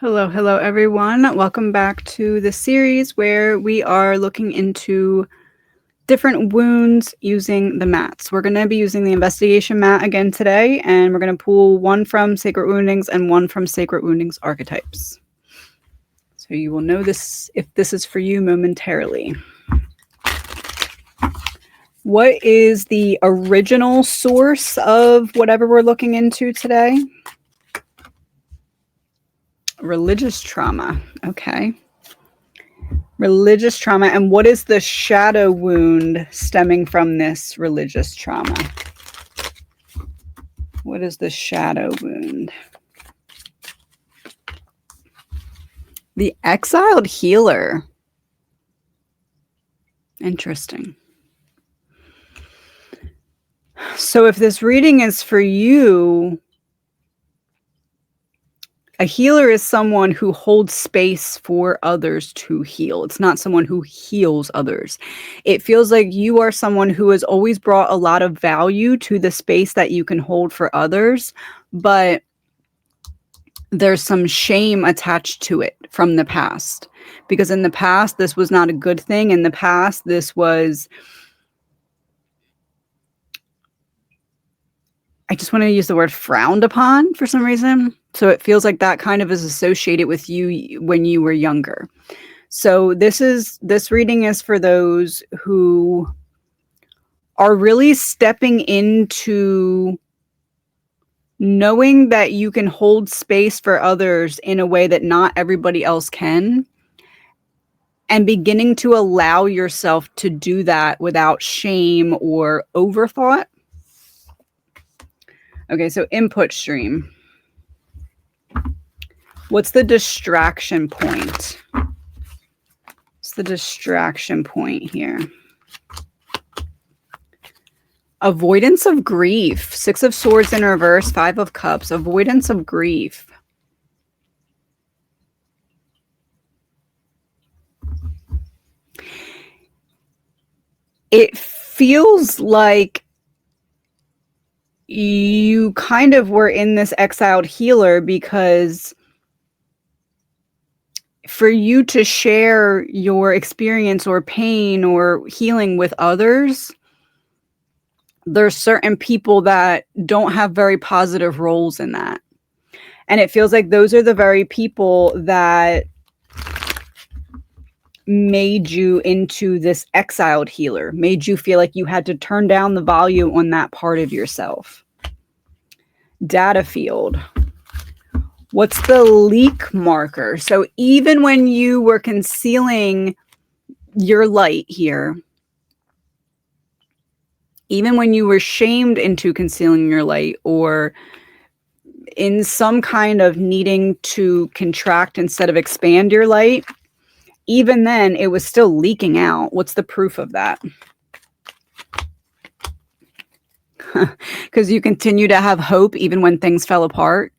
Hello, hello everyone. Welcome back to the series where we are looking into different wounds using the mats. We're going to be using the investigation mat again today, and we're going to pull one from Sacred Woundings and one from Sacred Woundings archetypes. So you will know this if this is for you momentarily. What is the original source of whatever we're looking into today? Religious trauma. Okay. Religious trauma. And what is the shadow wound stemming from this religious trauma? What is the shadow wound? The exiled healer. Interesting. So if this reading is for you, a healer is someone who holds space for others to heal. It's not someone who heals others. It feels like you are someone who has always brought a lot of value to the space that you can hold for others, but there's some shame attached to it from the past. Because in the past, this was not a good thing. In the past, this was... I just want to use the word frowned upon for some reason. So it feels like that kind of is associated with you when you were younger. So this reading is for those who are really stepping into knowing that you can hold space for others in a way that not everybody else can, and beginning to allow yourself to do that without shame or overthought. Okay, so input stream. What's the distraction point? What's the distraction point here? Avoidance of grief. 6 of Swords in reverse, 5 of Cups. Avoidance of grief. It feels like you kind of were in this exiled healer because for you to share your experience or pain or healing with others, there's certain people that don't have very positive roles in that. And it feels like those are the very people that made you into this exiled healer, made you feel like you had to turn down the volume on that part of yourself. Data field. What's the leak marker? So even when you were concealing your light here, even when you were shamed into concealing your light or in some kind of needing to contract instead of expand your light, even then it was still leaking out. What's the proof of that? Because you continue to have hope even when things fell apart.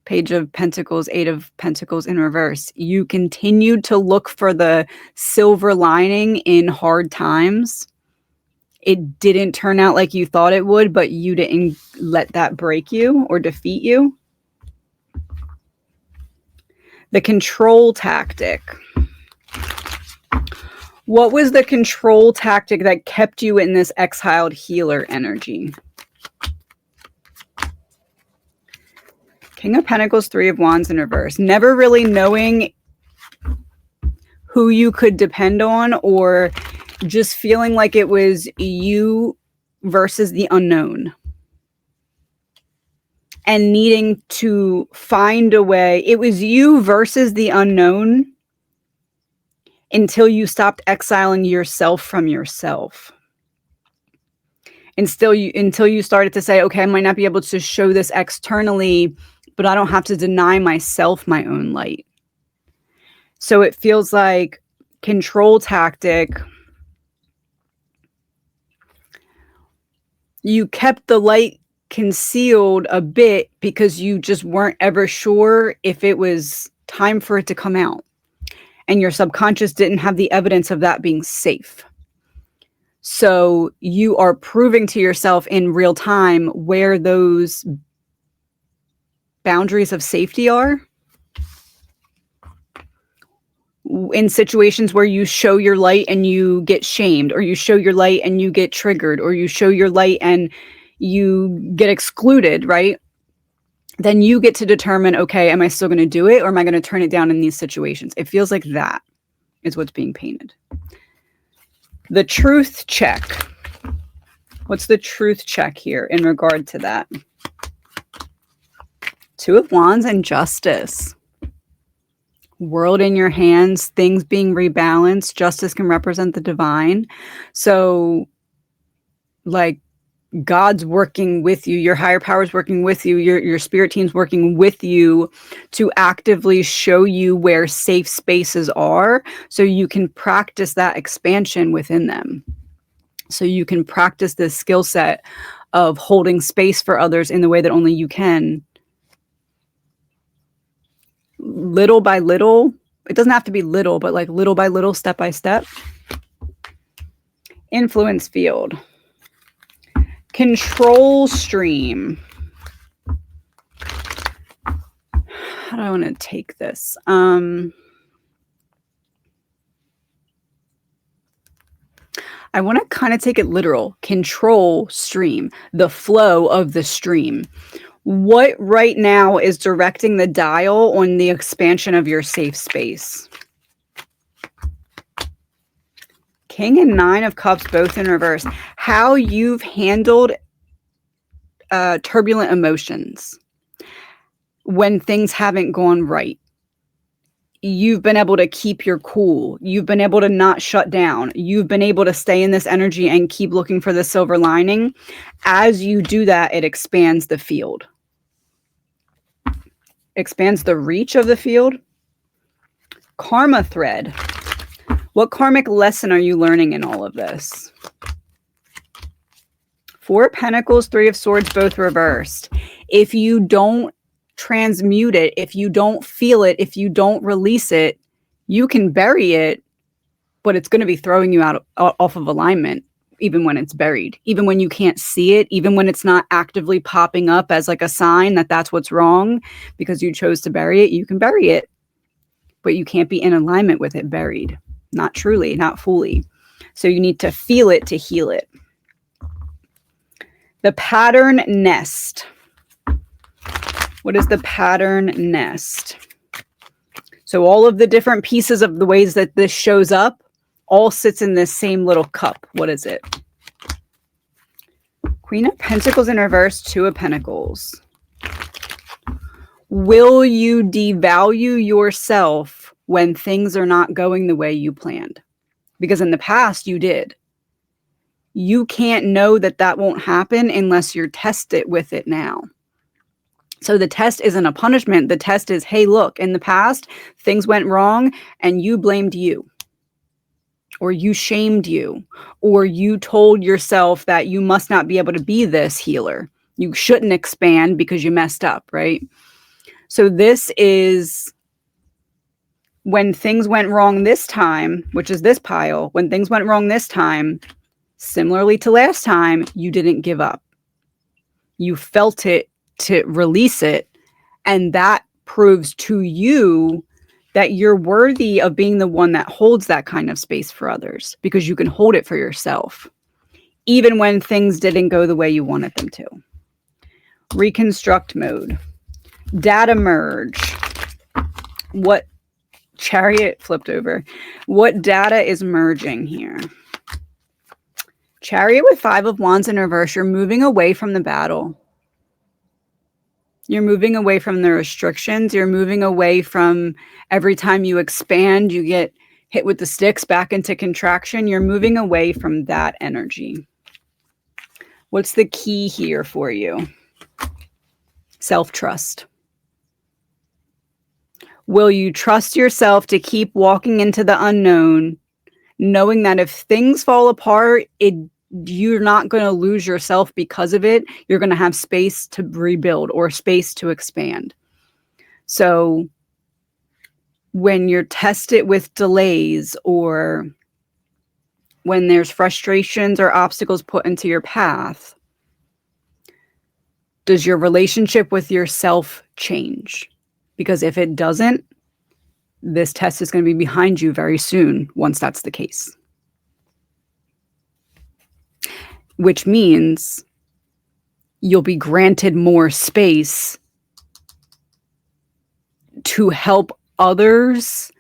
Page of Pentacles, 8 of Pentacles in reverse. You continued to look for the silver lining in hard times. It didn't turn out like you thought it would, but you didn't let that break you or defeat you. The control tactic. What was the control tactic that kept you in this exiled healer energy? King of Pentacles, 3 of Wands in reverse. Never really knowing who you could depend on, or just feeling like it was you versus the unknown. And needing to find a way. It was you versus the unknown until you stopped exiling yourself from yourself. And until you started to say, okay, I might not be able to show this externally, but I don't have to deny myself my own light. So it feels like control tactic. You kept the light concealed a bit because you just weren't ever sure if it was time for it to come out. And your subconscious didn't have the evidence of that being safe. So you are proving to yourself in real time where those boundaries of safety are. in situations where you show your light and you get shamed, or you show your light and you get triggered, or you show your light and you get excluded, right? Then you get to determine, okay, am I still going to do it, or am I going to turn it down in these situations? It feels like that is what's being painted. The truth check. What's the truth check here in regard to that? Two of Wands and Justice. World in your hands, things being rebalanced. Justice can represent the divine. So, like, God's working with you, your higher power is working with you, your spirit team's working with you to actively show you where safe spaces are, so you can practice that expansion within them. So you can practice this skill set of holding space for others in the way that only you can. Little by little, it doesn't have to be little, but like little by little, step by step. Influence field. Control stream. How do I want to take this? I want to kind of take it literal. Control stream, the flow of the stream. What right now is directing the dial on the expansion of your safe space? King and Nine of Cups, both in reverse. How you've handled turbulent emotions when things haven't gone right. You've been able to keep your cool. You've been able to not shut down. You've been able to stay in this energy and keep looking for the silver lining. As you do that, it expands the field. Expands the reach of the field. Karma thread. What karmic lesson are you learning in all of this? Four of Pentacles, Three of Swords, both reversed. If you don't transmute it, if you don't feel it, if you don't release it, you can bury it, but it's going to be throwing you out off of alignment, even when it's buried, even when you can't see it, even when it's not actively popping up as like a sign that that's what's wrong because you chose to bury it. You can bury it, but you can't be in alignment with it buried. Not truly, not fully. So you need to feel it to heal it. The pattern nest. What is the pattern nest? So all of the different pieces of the ways that this shows up all sits in this same little cup. What is it? Queen of Pentacles in reverse, Two of Pentacles. Will you devalue yourself when things are not going the way you planned? Because in the past you did. You can't know that that won't happen unless you're tested with it now. So the test isn't a punishment. The test is, hey, look, in the past, things went wrong and you blamed you. Or you shamed you. Or you told yourself that you must not be able to be this healer. You shouldn't expand because you messed up, right? So this is when things went wrong this time, which is this pile. When things went wrong this time, similarly to last time, you didn't give up. You felt it to release it. And that proves to you that you're worthy of being the one that holds that kind of space for others, because you can hold it for yourself, even when things didn't go the way you wanted them to. Reconstruct mode. Data merge. What Chariot flipped over. What data is merging here? Chariot with Five of Wands in reverse. You're moving away from the battle. You're moving away from the restrictions. You're moving away from every time you expand, you get hit with the sticks back into contraction. You're moving away from that energy. What's the key here for you? Self-trust. Will you trust yourself to keep walking into the unknown, knowing that if things fall apart, you're not going to lose yourself because of it. You're going to have space to rebuild or space to expand. So when you're tested with delays, or when there's frustrations or obstacles put into your path, does your relationship with yourself change? Because if it doesn't, this test is going to be behind you very soon once that's the case. Which means you'll be granted more space to help others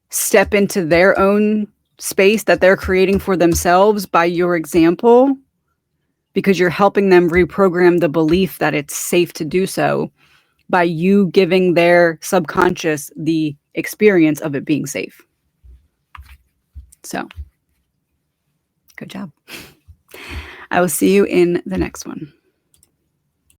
step into their own space that they're creating for themselves by your example, because you're helping them reprogram the belief that it's safe to do so by you giving their subconscious the experience of it being safe. So, good job. I will see you in the next one.